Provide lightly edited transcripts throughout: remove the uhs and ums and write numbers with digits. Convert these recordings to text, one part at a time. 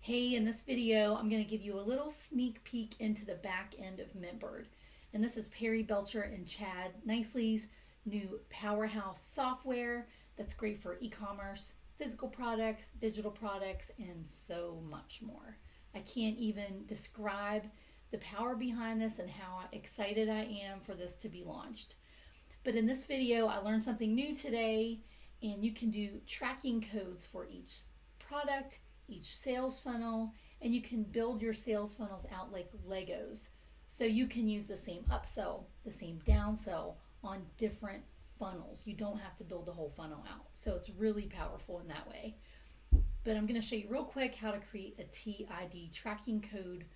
Hey, in this video, I'm going to give you a little sneak peek into the back end of MintBird. And this is Perry, Belcher, and Chad Nicely's new powerhouse software that's great for e-commerce, physical products, digital products, and so much more. I can't even describe the power behind this and how excited I am for this to be launched. But in this video, I learned something new today, and you can do tracking codes for each product, each sales funnel, and you can build your sales funnels out like Legos. So you can use the same upsell, the same downsell on different funnels. You don't have to build the whole funnel out. So it's really powerful in that way. But I'm going to show you real quick how to create a TID tracking code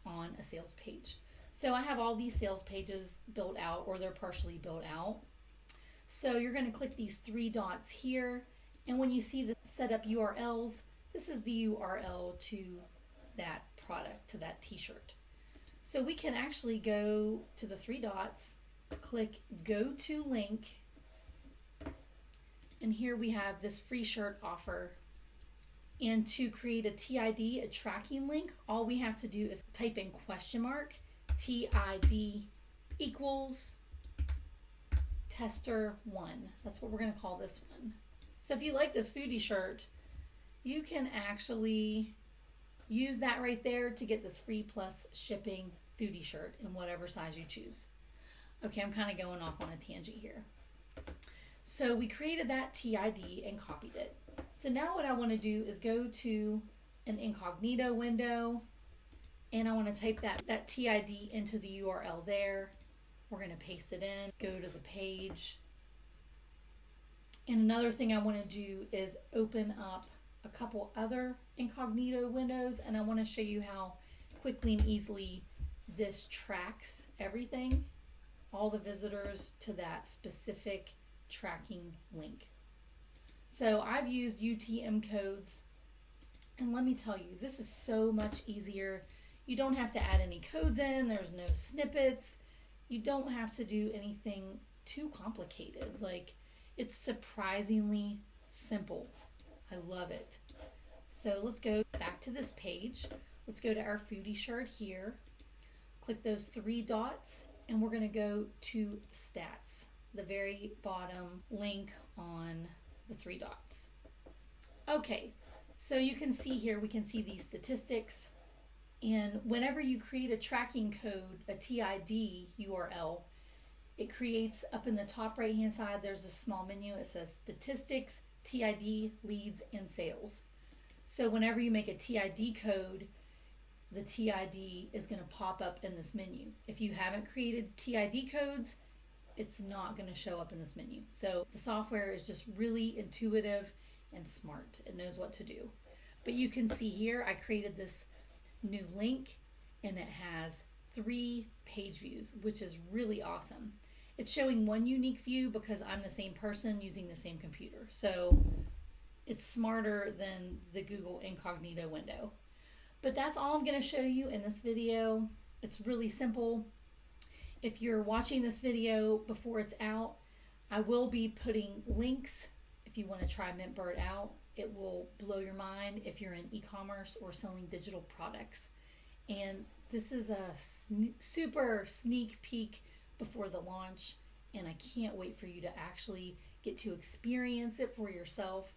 on a sales page. So I have all these sales pages built out, or they're partially built out. So you're going to click these three dots here, and when you see the setup URLs, this is the URL to that product, to that t-shirt. So we can actually go to the three dots, click go to link, and here we have this free shirt offer. And to create a TID, a tracking link, all we have to do is type in $TID equals tester1. That's what we're going to call this one. So if you like this foodie shirt, you can actually use that right there to get this free plus shipping foodie shirt in whatever size you choose. Okay, I'm kind of going off on a tangent here. So we created that TID and copied it. So now what I want to do is go to an incognito window, and I want to type that TID into the URL there. We're going to paste it in, go to the page. And another thing I want to do is open up a couple other incognito windows, and I want to show you how quickly and easily this tracks everything, all the visitors to that specific tracking link. So I've used UTM codes, and let me tell you, this is so much easier. You don't have to add any codes in, there's no snippets, you don't have to do anything too complicated. Like, it's surprisingly simple. I love it. So let's go back to this page. Let's go to our foodie shirt here. Click those three dots, and we're going to go to stats, the very bottom link on the three dots. Okay, so you can see here, we can see these statistics. And whenever you create a tracking code, a TID URL, it creates up in the top right hand side, there's a small menu. It says statistics, TID, leads, and sales. So whenever you make a TID code, the TID is going to pop up in this menu. If you haven't created TID codes, it's not going to show up in this menu. So the software is just really intuitive and smart. It knows what to do. But you can see here, I created this new link, and it has 3 page views, which is really awesome. It's showing one unique view because I'm the same person using the same computer. So it's smarter than the Google Incognito window. But that's all I'm going to show you in this video. It's really simple. If you're watching this video before it's out, I will be putting links if you want to try MintBird out. It will blow your mind if you're in e-commerce or selling digital products. And this is a super sneak peek before the launch, and I can't wait for you to actually get to experience it for yourself.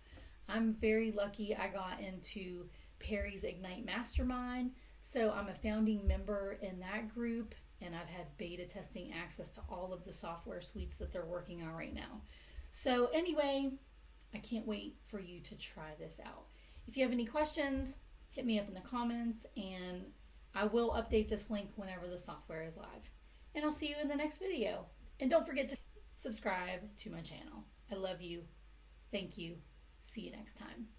I'm very lucky I got into Perry's Ignite Mastermind, so I'm a founding member in that group, and I've had beta testing access to all of the software suites that they're working on right now. So anyway, I can't wait for you to try this out. If you have any questions, hit me up in the comments, and I will update this link whenever the software is live. And I'll see you in the next video. And don't forget to subscribe to my channel. I love you. Thank you. See you next time.